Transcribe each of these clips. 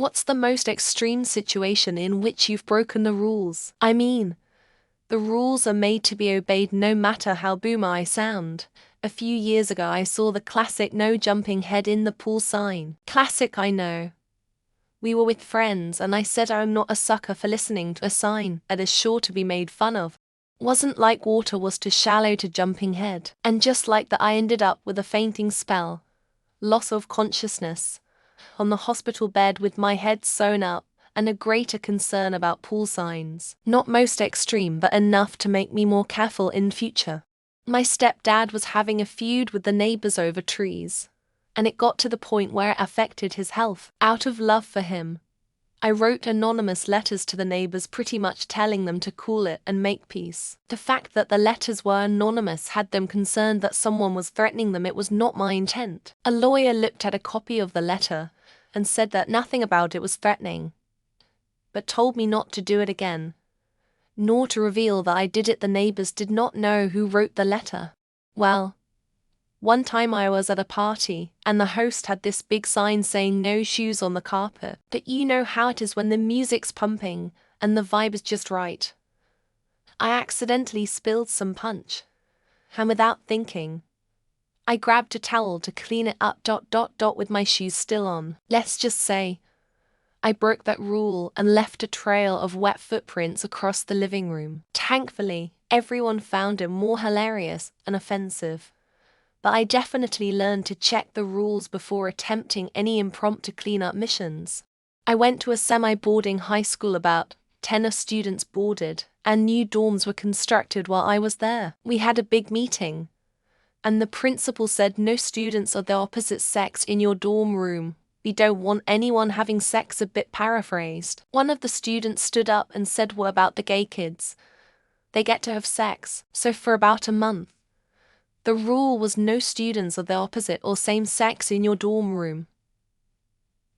What's the most extreme situation in which you've broken the rules? I mean, the rules are made to be obeyed no matter how boomer I sound. A few years ago I saw the classic no jumping head in the pool sign. Classic, I know. We were with friends and I said I'm not a sucker for listening to a sign that is sure to be made fun of. Wasn't like water was too shallow to jumping head. And just like that I ended up with a fainting spell, loss of consciousness, on the hospital bed with my head sewn up, and a greater concern about pool signs. Not most extreme but enough to make me more careful in future. My stepdad was having a feud with the neighbors over trees, and it got to the point where it affected his health. Out of love for him, I wrote anonymous letters to the neighbors pretty much telling them to cool it and make peace. The fact that the letters were anonymous had them concerned that someone was threatening them. It was not my intent. A lawyer looked at a copy of the letter and said that nothing about it was threatening, but told me not to do it again, nor to reveal that I did it. The neighbors did not know who wrote the letter. Well, one time I was at a party, and the host had this big sign saying no shoes on the carpet. But you know how it is when the music's pumping, and the vibe is just right. I accidentally spilled some punch, and without thinking, I grabbed a towel to clean it up with my shoes still on. Let's just say, I broke that rule and left a trail of wet footprints across the living room. Thankfully, everyone found it more hilarious and offensive. But I definitely learned to check the rules before attempting any impromptu cleanup missions. I went to a semi-boarding high school. About 10 of students boarded, and new dorms were constructed while I was there. We had a big meeting, and the principal said no students of the opposite sex in your dorm room. We don't want anyone having sex, a bit paraphrased. One of the students stood up and said, what about the gay kids? They get to have sex. So for about a month, the rule was no students of the opposite or same sex in your dorm room,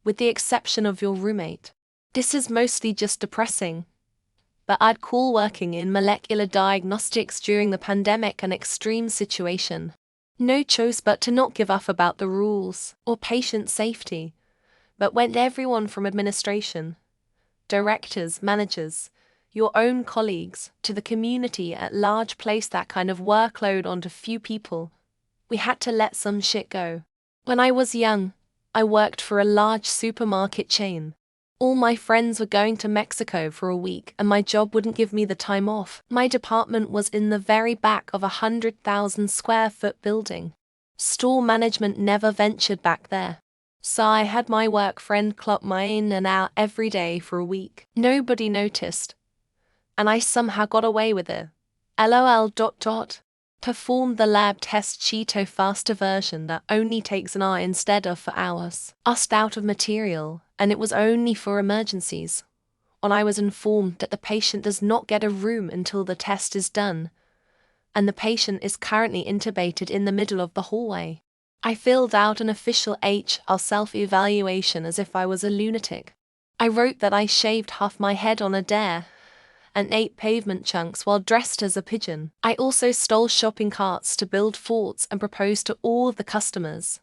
with the exception of your roommate. This is mostly just depressing, but I'd call working in molecular diagnostics during the pandemic an extreme situation. No choice but to not give up about the rules or patient safety, but went everyone from administration, directors, managers, your own colleagues, to the community at large place that kind of workload onto few people. We had to let some shit go. When I was young, I worked for a large supermarket chain. All my friends were going to Mexico for a week and my job wouldn't give me the time off. My department was in the very back of a 100,000 square foot building. Store management never ventured back there. So I had my work friend clock my in and out every day for a week. Nobody noticed, and I somehow got away with it. LOL. Performed the lab test Cheeto faster version that only takes an hour instead of for hours. Asked out of material, and it was only for emergencies. When I was informed that the patient does not get a room until the test is done, and the patient is currently intubated in the middle of the hallway. I filled out an official HR self-evaluation as if I was a lunatic. I wrote that I shaved half my head on a dare and ate pavement chunks while dressed as a pigeon. I also stole shopping carts to build forts and proposed to all the customers.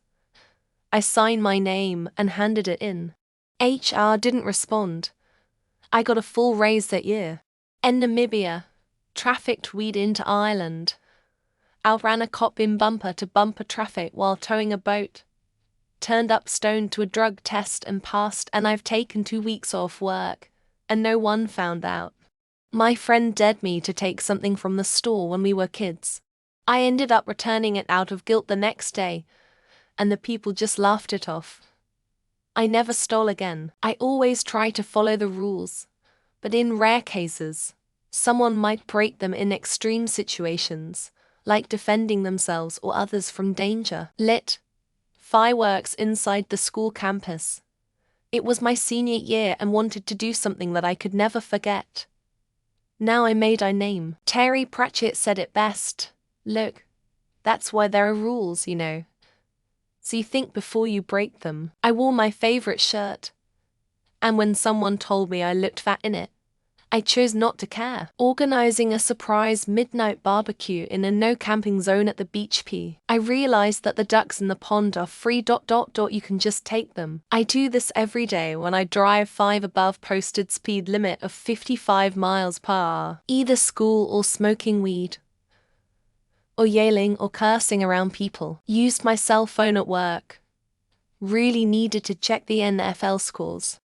I signed my name and handed it in. HR didn't respond. I got a full raise that year. In Namibia, trafficked weed into Ireland. Outran a cop in bumper-to-bumper traffic while towing a boat. Turned up stoned to a drug test and passed, and I've taken 2 weeks off work, and no one found out. My friend dared me to take something from the store when we were kids. I ended up returning it out of guilt the next day, and the people just laughed it off. I never stole again. I always try to follow the rules, but in rare cases, someone might break them in extreme situations, like defending themselves or others from danger. Lit. Fireworks inside the school campus. It was my senior year and wanted to do something that I could never forget. Now I made a name. Terry Pratchett said it best. Look, that's why there are rules, you know. So you think before you break them. I wore my favorite shirt, and when someone told me I looked fat in it, I chose not to care. Organizing a surprise midnight barbecue in a no-camping zone at the beach. I realized that the ducks in the pond are free. You can just take them. I do this every day when I drive 5 above posted speed limit of 55 miles per hour. Either school or smoking weed, or yelling or cursing around people. Used my cell phone at work. Really needed to check the NFL scores.